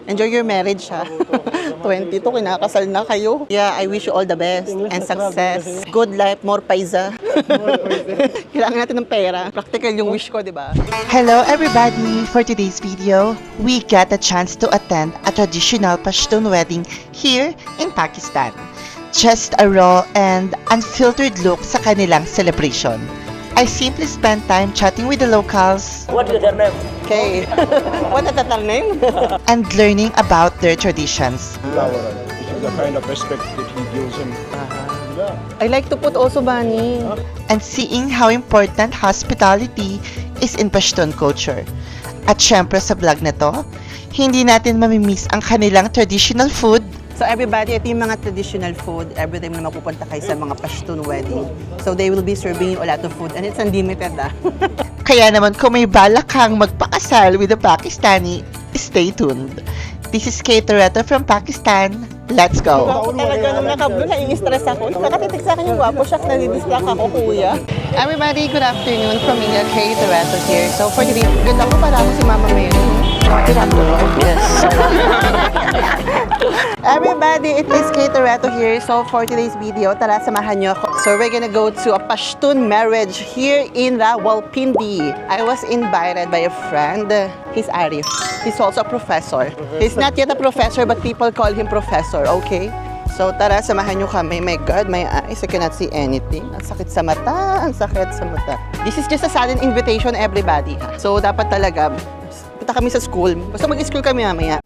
Enjoy your marriage, ha? 22, kinakasal na kayo. Yeah, I wish you all the best and success. Good life, more paisa. Kailangan natin ng pera. Practical yung wish ko, di ba? Hello everybody! For today's video, we got a chance to attend a traditional Pashtun wedding here in Pakistan. Just a raw and unfiltered look sa kanilang celebration. I simply spent time chatting with the locals. What is their name? Okay. What is that name? And learning about their traditions. This is the kind of respect that he gives him. I like to put also bani. And seeing how important hospitality is in Pashtun culture. At syempre sa vlog na to, hindi natin mamimiss ang kanilang traditional food. So everybody, ito yung mga traditional food every time na mapupunta kayo sa mga Pashtun wedding. So they will be serving you a lot of food and it's unlimited Kaya naman kung may balak kang magpakasal with a Pakistani, stay tuned. This is Kate Toretto from Pakistan. Let's go! Ako talaga nung nakablo, nai-stress ako. Nakatitig sa akin yung wapo, siya, nadidistract ako, kuya. Everybody, good afternoon from India. Kate Toretto here. So for today, ganda ko para ako si Mama Mary. Good afternoon. Yes. Everybody, it is Kate Toretto here. So for today's video, tara samahan nyo ako. So we're gonna go to a Pashtun marriage here in Rawalpindi. I was invited by a friend. He's Arif. He's also a professor. He's not yet a professor, but people call him professor, okay? So tara, samahan nyo kami. My God, my eyes, I cannot see anything. Ang sakit sa mata, ang sakit sa mata. This is just a sudden invitation, everybody. So dapat talaga, punta kami sa school. Basta mag-school kami mamaya.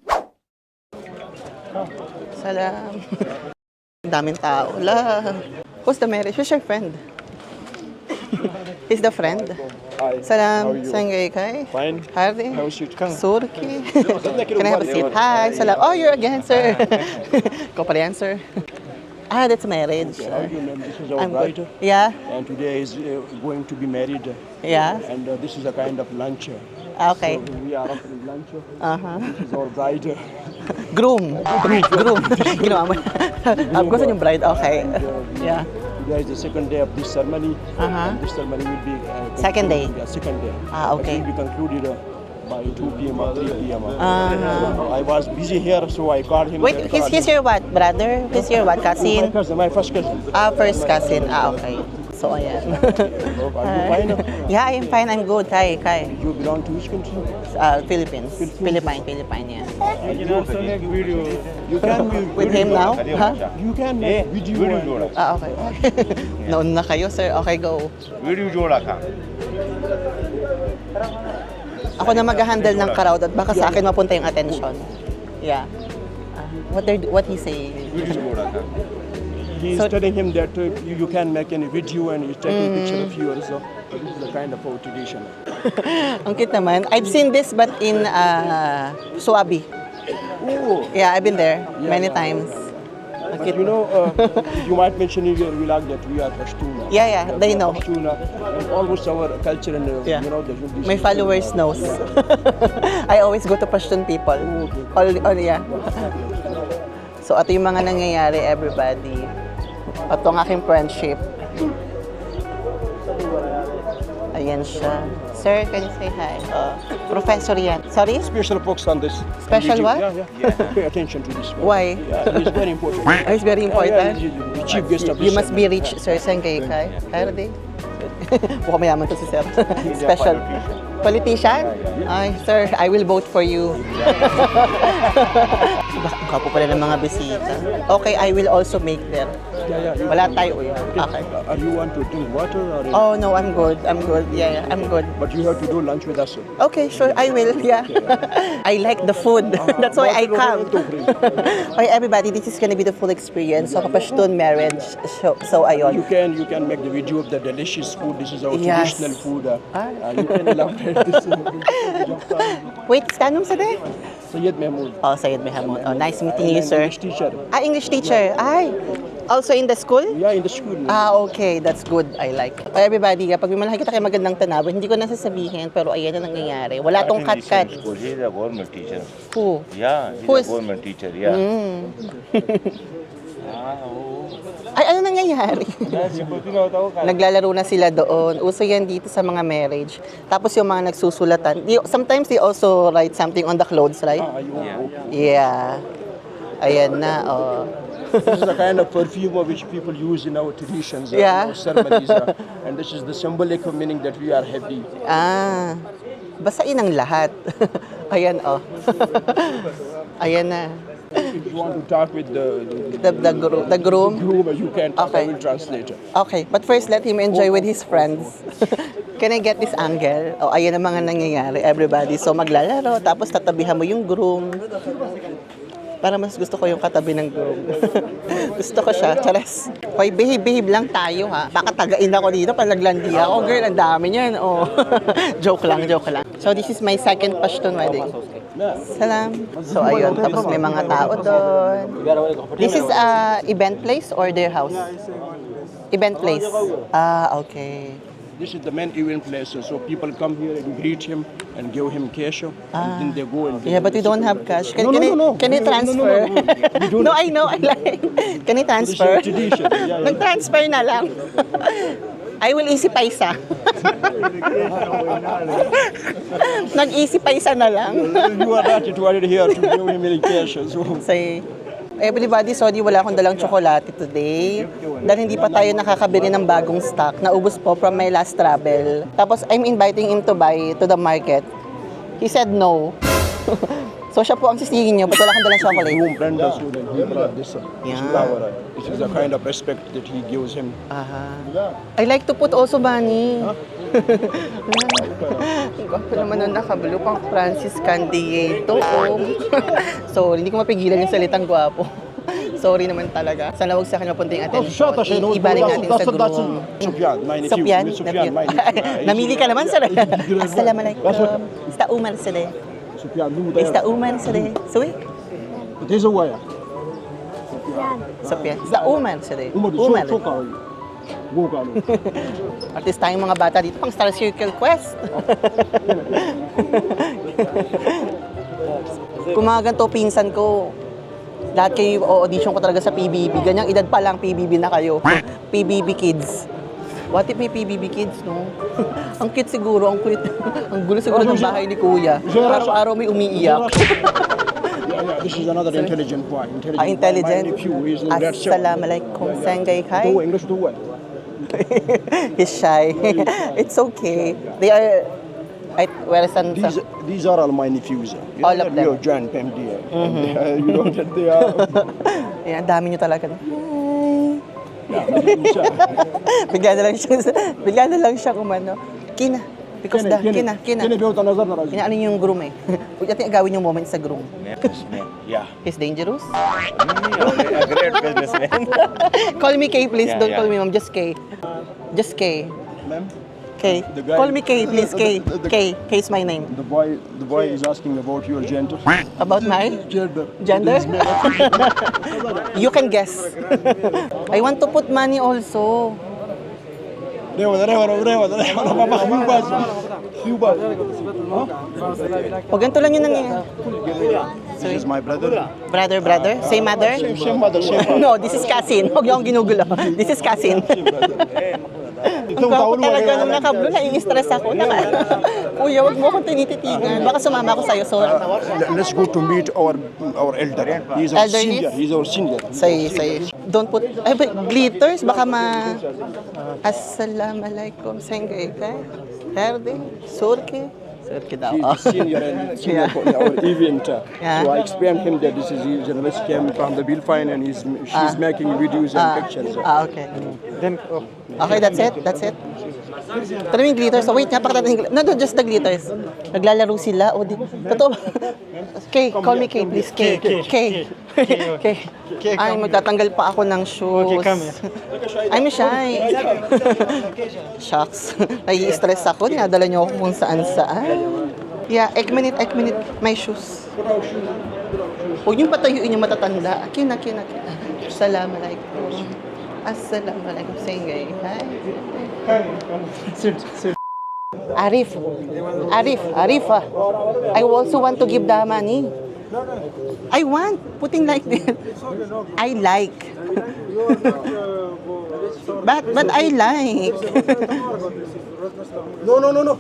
Salam. Daming tao. La. Who's the marriage? Who's your friend? He's the friend. Hi. Salam. How are you? Sangay kay. Fine. Hardy. How's your tongue? Surki. Can I have a seat? Hi. Salam. Oh, you're again, sir. Ikaw pala yan, sir. Ah, that's marriage. How do you know? This is our I'm bride. good. Yeah. And today is going to be married. Yeah. And this is a kind of lunch. Okay. So we are offering lunch. Uh-huh. This is our bride. Groom. Groom. Ginawa mo. Gusto yung bride? Okay. Yeah. Today is the second day of this ceremony. Uh-huh. And this ceremony will be Second day? Yeah, second day. Ah, okay. It will be concluded by 2 p.m. or 3 p.m. Uh-huh. I was busy here, so I called him. Wait, he's your what? Brother? He's your what? Cousin? My first cousin. Ah, first cousin. Ah, okay. So, ayan. Are you fine? Yeah, I'm fine. I'm good. Kai. You belong to which country? Philippines. Philippine, yeah. You can be With him now? Huh? You can make video. Ah, okay. Nauna na kayo, sir. Okay, go. Video जोड़ा था Ako na mag-handle ng crowd at baka sa akin mapunta yung attention. Yeah. What he say? Video जोड़ा था He is So- telling him that you can make any video and he's taking picture of you also. This is the kind of our tradition. Ang cute naman. I've seen this but in Suabi. Oh. Yeah, I've been there many yeah. times. Ang But cute. you know, you might mention in your vlog that we are Pashtuna. Yeah, they know. Pashtuna. And almost our culture and Yeah. you know the tradition. My followers knows. I always go to Pashtun people. All, yeah. So, ito yung mga nangyayari, everybody. Ito ang aking friendship. Ayan siya. Sir, can you say hi? Professor yan. Sorry? Special focus on this. Special video. what? Yeah. Pay attention to this one. Why? Yeah, it's very important. Oh, it's very important. Yeah, the chief guest of You this must be rich, sir. Saan kayo kay? Hardy? Mukhang mayaman to si sir. Special. Politician? Ay, sir, I will vote for you. Ang gwapo pala ng mga bisita. Okay, I will also make there. Yeah. Wala tayo. Okay. Are you want to drink water or? Oh, no, I'm good. I'm good. Yeah, I'm good. But you have to do lunch with us. Okay, sure, I will. Yeah. I like the food. That's why I come. Okay, everybody, this is gonna be the full experience of a Pashtun marriage. So ayun. You can make the video of the delicious food. This is our Yes. traditional food. You can elaborate this. Wait, stanong sa de? Sayyid Mahmood. Oh, Sayed Mehamud. Oh, nice meeting you, sir. English teacher. Ah, English teacher. Ay, also in the school? Yeah, in the school. Ah, okay. That's good. I like. Everybody, kapag may makikita kayo magandang tanawin, hindi ko na sasabihin, pero ayan na nangyayari. Wala tong cut-cut. He is a government teacher. Who? Yeah, Who is- he's a government teacher. Yeah. Mm. Ay, ano nangyayari? Naglalaro na sila doon. Uso yan dito sa mga marriage. Tapos yung mga nagsusulatan. Sometimes they also write something on the clothes, right? Yeah. Ayan na, oh. This is the kind of perfume which people use in our traditions, Yeah. in our ceremonies, and this is the symbolic meaning that we are happy. Ah. Basain ang lahat. Ayan, oh. Ayan na. If you want to talk with The groom. groom, you can talk. Okay. I will translate. Okay, but first let him enjoy with his friends. Can I get this angle? Oh, ayan ang mga nangyayari, everybody. So maglalaro, tapos tatabihan mo yung groom. Para mas gusto ko yung katabi ng groom. Gusto ko siya, chares. Hoy, behave lang tayo ha. Baka tagain ako dito pag naglandi ako. Girl, ang dami niyan. Oh. Joke lang. So this is my second Pashtun wedding. Salam. So ayun, tapos may mga tao doon. This is event place or their house? Event place. Ah, okay. This is the main event place, so people come here and greet him and give him cash, and then they go and. Yeah, but we don't have cash. Can No. I transfer? We don't. No, I know. I like. Can I transfer? Tradition. Yeah. Nag-transfer na lang. I will easy paisa. Nag-easy paisa na lang. You are not required here to give him any cash. So. Say, everybody, sorry, wala akong dalang tsokolate today. Dahil hindi pa tayo nakakabili ng bagong stock. Naubos po from my last travel. Tapos, I'm inviting him to buy to the market. He said no. So, siya po ang sisihin niyo, ba't wala akong dalang chocolate? Room Brenda, so then he brought this. Yeah. This is the kind of respect that he gives him. I like to put also bunny. Ang gwapo naman nun nakablue pang Francis Candiato. Sorry, hindi ko mapigilan yung salitang gwapo. Sorry naman talaga. Sana wag sa akin mapunta yung attention. Ibaling natin sa groom. Sufyan, my nephew. Sufyan? Sufyan, my nephew. Namili ka naman, sir. Assalamualaikum. Ista Umar sade. Sufyan, Ista Umar sade. Suwi? This is why. Sufyan. Ista Umar sade. Umar. Go ka. Artist tayong mga bata dito pang Star Circle Quest. Kung mga ganito, pinsan ko, lahat kayo audition ko talaga sa PBB. Ganyang edad pa lang, PBB na kayo. PBB Kids. What if may PBB Kids, no? Ang cute siguro, ang kulit. Ang gulo siguro ng bahay ni Kuya. Araw-araw may umiiyak. Yeah, this is another intelligent boy. Intelligent? My nephew is in that show. Assalamualaikum. Sangay kai. Do English do what? He's shy. It's okay. They are... where is These are all my nephews. You All know of that them. We are joint family. You know that they are. Ayan, dami nyo talaga. Yeah, Bigla na lang siya kumano. Kina. Because kina. Inaano yung groom eh. Huwag natin agawin yung moment sa groom. Yeah. He's dangerous. A great businessman. Call me Kay, please. Don't Yeah. call me mom. Just Kay. Just Kay. Ma'am, Kay. The guy- Call me Kay, please. Kay. Kay. Kay's my name. the boy is asking about your gender. About my Gender. gender? You can guess. I want to put money also. Pag ganito lang yun nangyayari. This is my brother. Brother? Same mother? Same mother, same No, this is cousin. Huwag yung ginugulo. This is cousin. Ang gwapo talaga nung nakablo, nai-stress ako. Kuya, wag mo akong tinititigan. Baka sumama ako sa'yo. So, Let's go to meet our elder. He's our Elderly? senior. He's our senior. say. Don't put, ay, but glitters, baka Assalamualaikum, sengay ka. Herde, surke. Surke daw. He's the senior and senior for our event. Yeah. So I explained him that this is a journalist came from the Bilfine and she's making videos and pictures. Okay. Okay, that's it. Pero yung glitters, so wait, napakita natin. No, just the glitters. Naglalaro sila. O, di. Totoo ba? Kay, call me Kay, please. Kay. Ay, magtatanggal pa ako ng shoes. I'm shy. Shucks. Nai-stress ako. Dinadala niyo ako kung saan-saan. Yeah, ek minute, my shoes. Huwag niyong patayuin yung matatanda. Kina. Assalamualaikum. Assalamualaikum. Sengay. Hi. Arif. I also want to give the money. I want. Putting like this. I like. But I like. No.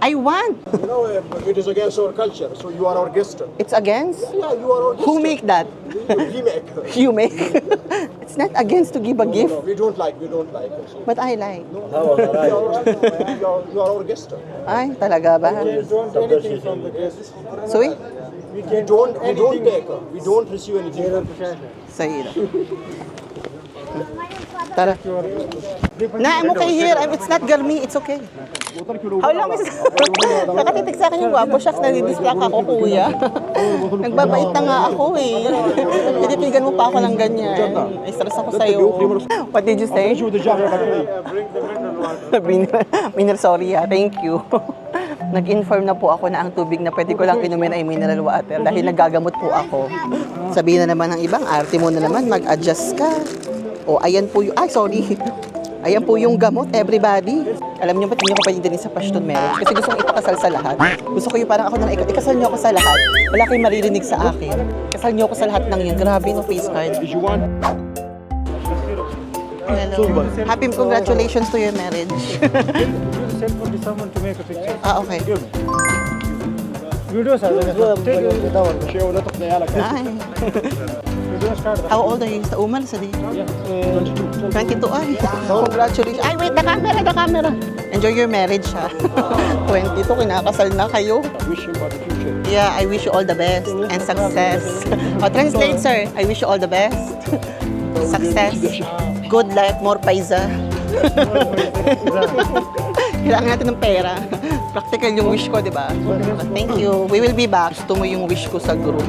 I want. You know, it is against our culture, so you are our guest. It's against? Yeah, you are our guest. Who make that? We make. You make. It's not against to give a No, gift, we don't like. but I like. You are our guest. Ay, talaga ba? Don't anything from the guests. Sui? We don't take. We don't receive anything. Sa'yo. Tara. Na, I'm okay here. It's not garmi. It's okay. How long is it? Nakatitig sa akin yung gwapo. Shucks, nadidistract ako, kuya. Nagbabait na nga ako eh. Tititigan mo pa ako ng ganyan. Ay, stress ako sa'yo. What did you say? Mineral, sorry ha. Thank you. Nag-inform na po ako na ang tubig na pwede ko lang inumin ay mineral water dahil nagagamot po ako. Sabihin na naman ng ibang, arte mo na naman, mag-adjust ka. O, ayan po yung, sorry. Ayan po yung gamot, everybody. Alam niyo ba't hindi ko pwede din sa Pashton marriage? Kasi gusto kong ipakasal sa lahat. Gusto ko yung parang ako na ikasal niyo ako sa lahat. Wala kayong maririnig sa akin. Kasal niyo ako sa lahat ng yun. Grabe no face card. If you want, Hello. Happy congratulations to your marriage. Send for someone to make a picture. Okay. Video sir. Take it down. share with us. Ay. Video start. How old are you? Sa umal sa di? 22 ay. Congratulations. Ay, wait, the camera. Enjoy your marriage, ha? 22, kinakasal na kayo. Wish you for the future. Yeah, I wish you all the best and success. Translate, sir. I wish you all the best. Success. Good life, more paisa. Kailangan natin ng pera. Practical yung wish ko, di ba? Thank you. We will be back. Gusto mo yung wish ko sa group.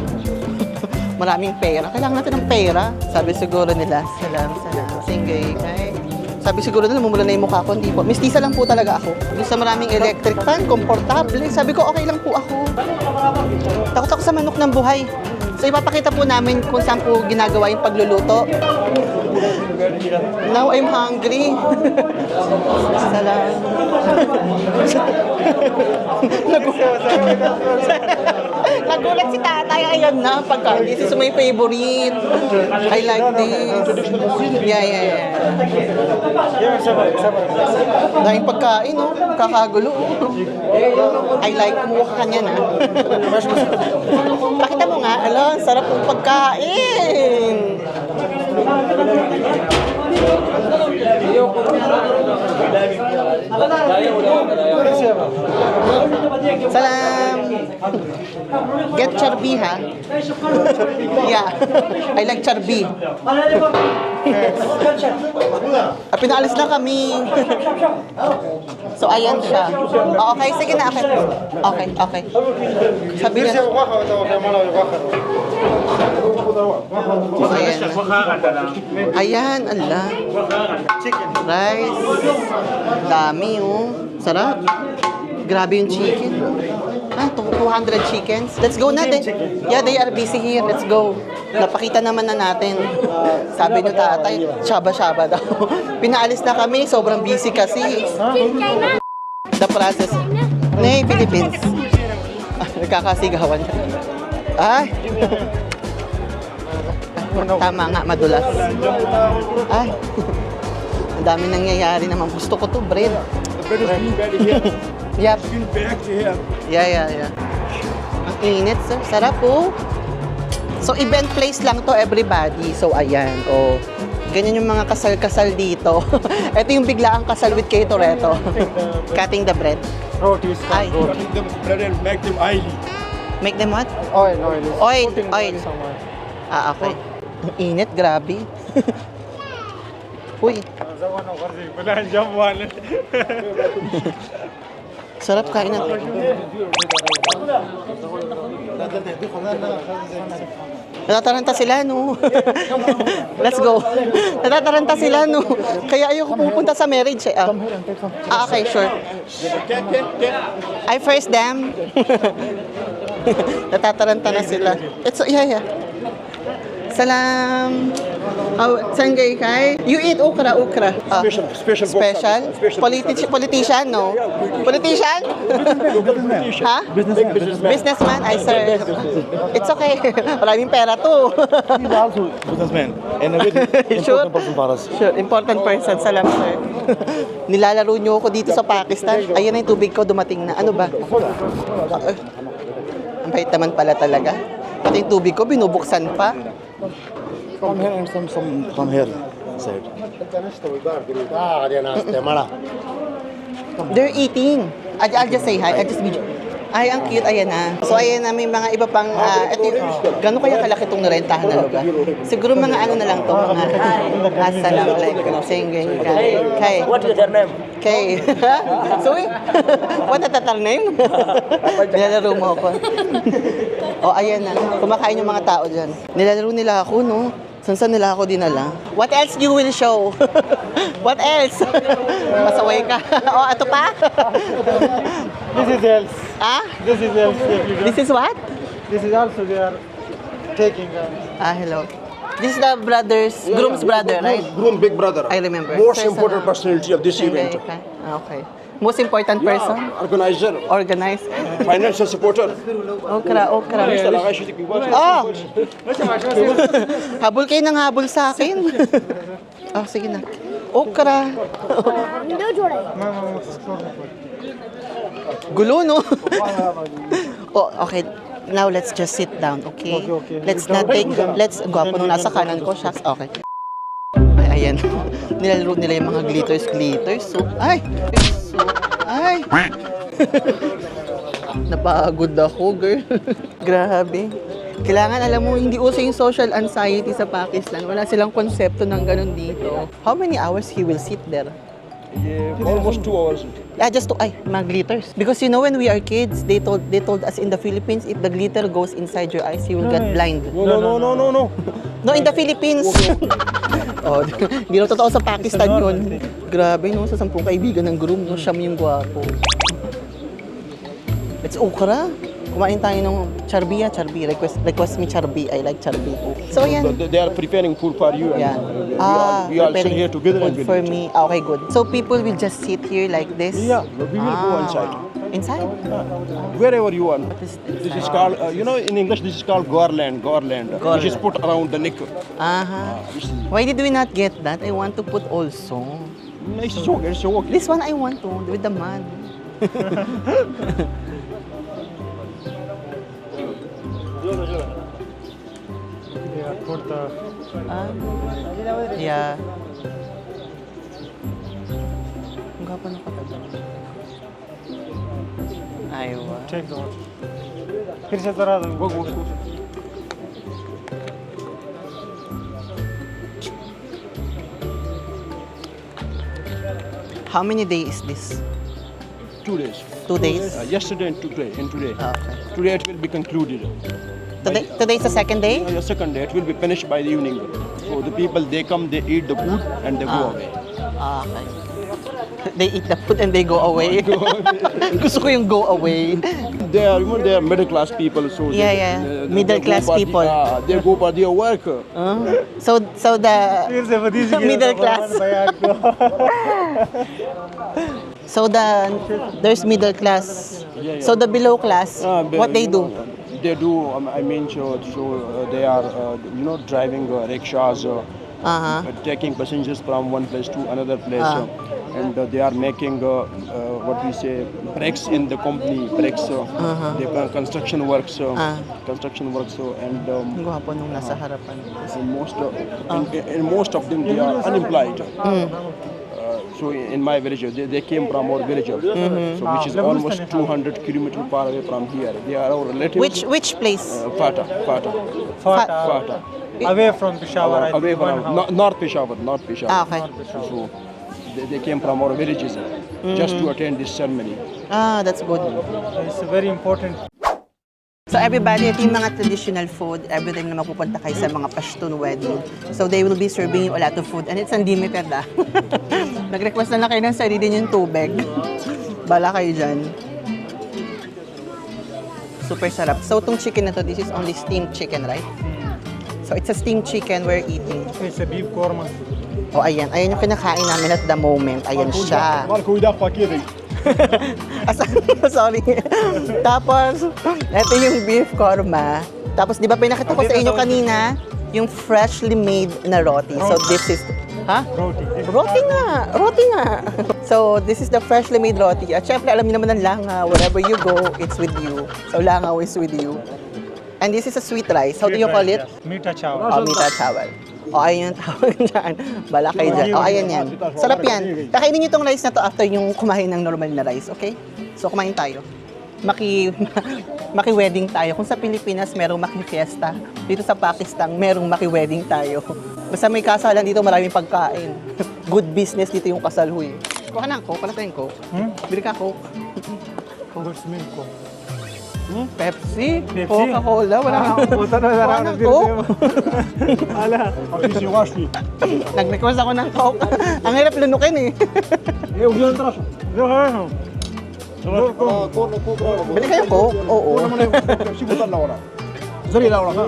Maraming pera. Kailangan natin ng pera. Sabi siguro nila, salam. Singgay. Sabi siguro nila, mumula na yung mukha ko. Hindi po. Mistisa lang po talaga ako. Gusto maraming electric fan, komportable. Sabi ko, okay lang po ako. Takot ako sa manok ng buhay. So, ipapakita po namin kung saan po ginagawa yung pagluluto. Now, I'm hungry. Salam. Nagulat si tatay. Ayan na, pagka. This is my favorite. I like this. Yeah. Dahil pagkain, no? Kakagulo. I like kumuha ka niya na. Pakita mo nga, ala, sarap ng pagkain. Salam. Get charbi, ha? Yeah. I like charbi. Pinaalis na kami. So, ayan siya. Okay, sige na. Okay. Sabi niya. Ayan, ala. Rice. Dami, oh. Sarap. Grabe yung chicken. 200 chickens. Let's go natin. Yeah, they are busy here. Let's go. Napakita naman na natin. Sabi niyo tatay, shaba-shaba daw. Pinaalis na kami. Sobrang busy kasi. The process. Nay, Philippines. Nagkakasigawan. Ay. Tama nga, madulas. Ay. Ang dami nangyayari naman. Gusto ko to, bread. Yep. Yeah. Ang init, sir. Sarap po. So, event place lang to, everybody. So, ayan. Oh. Ganyan yung mga kasal-kasal dito. Ito yung biglaang kasal with Kay Toretto. Cutting the bread. Rotis. Ay. Make them bread and make them oily. Make them what? Oil. Oil. Somewhere. Okay. Ang init, grabe. Uy, sarap kain na. Natataranta sila, no? Let's go. Natataranta sila, no? Kaya ayoko pupunta sa marriage. Okay, sure. I first them. Natataranta na sila. Yeah. Salam. Oh, Sangay Kai? You eat okra. Ah, Special. special? Politician, no? Politician? Ha? Businessman? Ay, sir. It's okay. Maraming pera to. He's also businessman and a very Sure? important person for us. Sure, important person. Salam, sir. Nilalaro niyo ako dito sa Pakistan. Ayan na yung tubig ko, dumating na. Ano ba? Ang bait naman pala talaga. Pati yung tubig ko, binubuksan pa. From here and some from here side. They're eating. I'll just say hi. I'll just video. Ay, ang cute. Ayan na. So, ayan na. May mga iba pang... gano'n kaya kalaki itong narentahan na lugar? Siguro mga ano na lang to. Mga asalam. Like, singing. Kay. What is their name? Kay. Sorry? What is that name? Nilalaro mo ako. O, ayan na. Kumakain yung mga tao dyan. Nilalaro nila ako, no? Saan nila ako dinala? What else you will show? What else? Pasaway ka. O, ato pa? This is else. Ah? This is else. This is what? This is also they are taking. Hello. This is the groom's brother, right? Groom, big brother. I remember. Most Sir, important personality of this event. Okay. Most important person? Organizer, Organized. financial supporter. Okra. Oh! Habol kayo ng habol sa akin. Sige na. Okra. Gulo, no? Okay. Now, let's just sit down, okay? Okay. Let's, gwapo nung nasa kanan ko, shucks. Okay. Ayan. Nilalaro nila yung mga glitters. So, ay! Napagod ako, girl. Grabe. Kailangan, alam mo, hindi uso yung social anxiety sa Pakistan. Wala silang konsepto ng ganun dito. How many hours he will sit there? Yeah, almost 2 hours. Just to, mga glitters. Because you know, when we are kids, they told us in the Philippines, if the glitter goes inside your eyes, you will get blind. No. No, in the Philippines. Hindi na totoo sa Pakistan yun. Grabe, no? Sa 10 kaibigan ng groom, no? Siyam yung gwapo. It's okra. Kumain tayo ng charbi. Request me charbi. I like charbi. So, yan. They are preparing food for you. Yeah. We are preparing here together. food for me. Okay, good. So, people will just sit here like this? Yeah, we will go inside. Inside? Wherever you want. This This is called, in English, this is called garland, which is put around the neck. Why did we not get that? I want to put also. It's okay. This one I want to, with the man. Yeah, put the. Yeah. Ang gapa na katagal. Aywa. Take the water. फिर से जरा Go. How many days is this? 2 days. 2 days? Yesterday and today. Okay. Today it will be concluded. Today is the second day? The second day it will be finished by the evening. So the people, they come, they eat the food and they go away. Okay. They eat the food and they go away. Gusto ko yung go away. They are middle class people. So Yeah. Middle class people. They go for their work. So the फिर से बदी सी middle class. So there's middle class. So the below class, what they do? They do. They are driving rickshaws, taking passengers from one place to another place, and they are making what we say bricks in the company bricks. They construction works. And Gwapo nung nasa harapan. most of them they are unemployed. So in my village, they came from our village, so which is almost 200 kilometers far away from here. They are our relatives. Which place? Fata. Fata. Away from Peshawar. Away from North Peshawar. Okay. So they came from our villages just to attend this ceremony. That's good. It's very important. So everybody, ito yung mga traditional food every time na mapupunta kayo sa mga Pashtun wedding. So they will be serving you a lot of food and it's unlimited Nag-request na kayo ng sarili yung tubig. Bala kayo dyan. Super sarap. So itong chicken na to, this is only steamed chicken, right? So it's a steamed chicken we're eating. It's a beef korma. O ayan, ayan yung kinakain namin at the moment. Ayan siya. Marco Ida Fakiri. Sorry. Tapos, ito yung beef korma. Tapos, di ba pinakita ko sa inyo kanina, yung freshly made na roti. So, this is, ha? Roti. Roti nga! Roti nga! So, this is the freshly made roti. At syempre, alam niyo naman ang langaw. Wherever you go, it's with you. So, langaw is with you. And this is a sweet rice. How do you call it? Mita chawal. Oh, mita chawal. O, ayun yung tawag dyan. Bala kayo dyan. O, ayan yan. Sarap yan. Kakainin nyo itong rice na to after yung kumain ng normal na rice, okay? So, kumain tayo. Maki-wedding tayo. Kung sa Pilipinas, merong maki-fiesta. Dito sa Pakistan, merong maki-wedding tayo. Basta may kasalan dito, maraming pagkain. Good business dito yung kasal, huy. Kuha ka ng Coke. Wala tayong Coke. Bili ka Coke. What's milk ko? Pepsi? Pepsi? Coca-Cola? Wala kang Puta na Kuha ng Coke. Ala. Afisi Washti. Nag-request ako ng Coke. Ang hirap lunukin eh. Eh, ugilan trash. Corno Coke. Bili kayo Coke? Oo. Sibutan na wala. Zari na wala.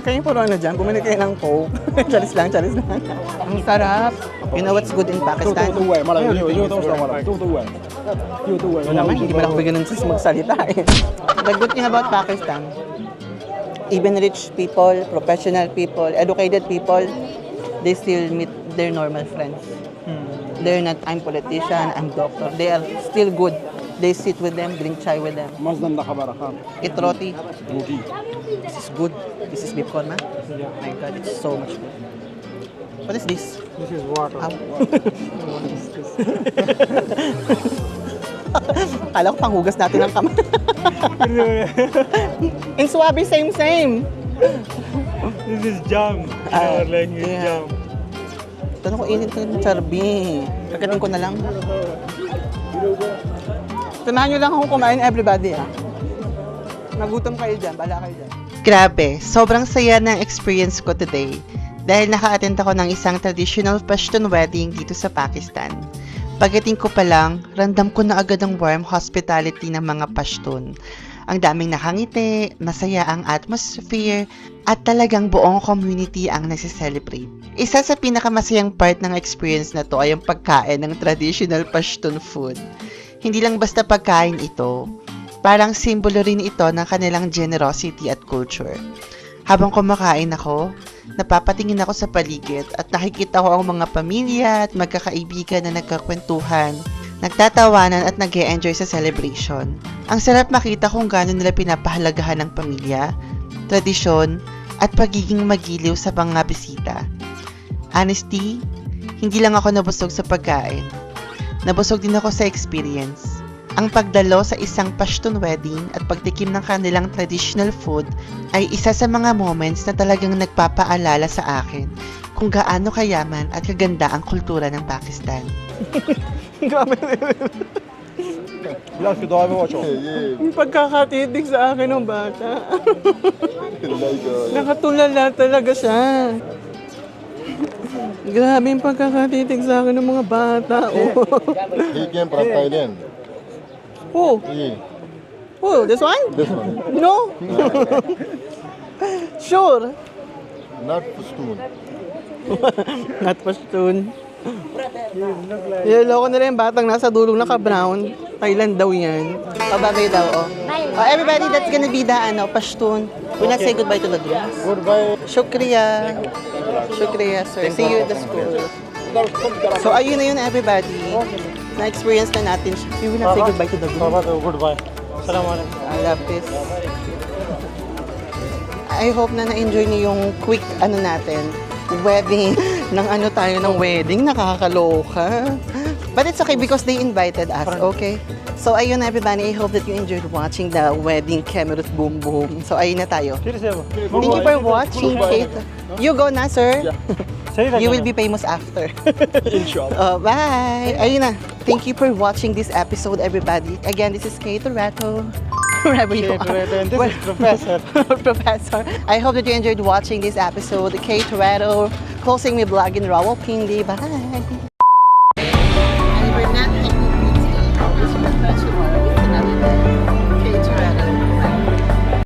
Kayo puro ano dyan, bumili kayo ng Coke. Charis lang, charis lang. Ang sarap. You know what's good in Pakistan? Ano naman, hindi mo lang bigyan ng sis magsalita eh. The good thing about Pakistan, even rich people, professional people, educated people, they still meet their normal friends. They're not, I'm politician, I'm doctor. They are still good. They sit with them, drink chai with them. Mazdan da khabara khan. Eat roti. Roti. This is good. This is beef korma. My God, it's so much good. What is this? This is water. Kala ko panghugas natin ng kamay. In Swabi, same. This is jam. In our language, yeah. jam. Tanong ko, init ko yung charbi. Kakating ko na lang. Samahan nyo lang akong kumain, everybody ah. Nagutom kayo dyan, bala kayo dyan. Grabe, sobrang saya ng experience ko today dahil naka-attend ako ng isang traditional Pashtun wedding dito sa Pakistan. Pagdating ko pa lang, ramdam ko na agad ang warm hospitality ng mga Pashtun. Ang daming nakangiti, masaya ang atmosphere, at talagang buong community ang nagse-celebrate. Isa sa pinakamasayang part ng experience na to ay ang pagkain ng traditional Pashtun food. Hindi lang basta pagkain ito, parang simbolo rin ito ng kanilang generosity at culture. Habang kumakain ako, napapatingin ako sa paligid at nakikita ko ang mga pamilya at magkakaibigan na nagkakwentuhan, nagtatawanan at nag-e-enjoy sa celebration. Ang sarap makita kung gaano nila pinapahalagahan ng pamilya, tradisyon, at pagiging magiliw sa mga bisita. Honestly, hindi lang ako nabusog sa pagkain. Nabusog din ako sa experience. Ang pagdalo sa isang Pashtun wedding at pagtikim ng kanilang traditional food ay isa sa mga moments na talagang nagpapaalala sa akin kung gaano kayaman at kaganda ang kultura ng Pakistan. Biraz ki daha bir Yung pagkakatitig sa akin ng bata. Nakatulala talaga siya. Grabe yung pagkakatitig sa akin ng mga bata. Oh. He came from Thailand. Oh, He, oh, this one? this one, No? Sure. not Pashtun. Not Pashtun. Niloloko nila yung batang nasa dulong naka-brown. Thailand daw yan. Pababay daw, oh. Oh, everybody, that's gonna be the Pashtun. We not say goodbye to the grooms. Goodbye. Shukriya. Shukriya, sir. See you at the school. So, ayun na yun, everybody. Na-experience na natin. We will not say goodbye to the grooms. Goodbye. Assalamualaikum. I love this. I hope na na-enjoy niyo yung quick natin, wedding, ng wedding, nakakaloka. But it's okay because they invited us, okay? So ayun everybody, I hope that you enjoyed watching the wedding Kemerut Boom Boom. So ayun na tayo. Thank you for watching, Kate. You go na, sir. You will be famous after. Inshallah. Bye! Ayun na. Thank you for watching this episode, everybody. Again, this is Kate Toretto. Wherever you are. And this is Professor. Professor. I hope that you enjoyed watching this episode. Kate Toretto, closing my vlog in Rawalpindi. Bye!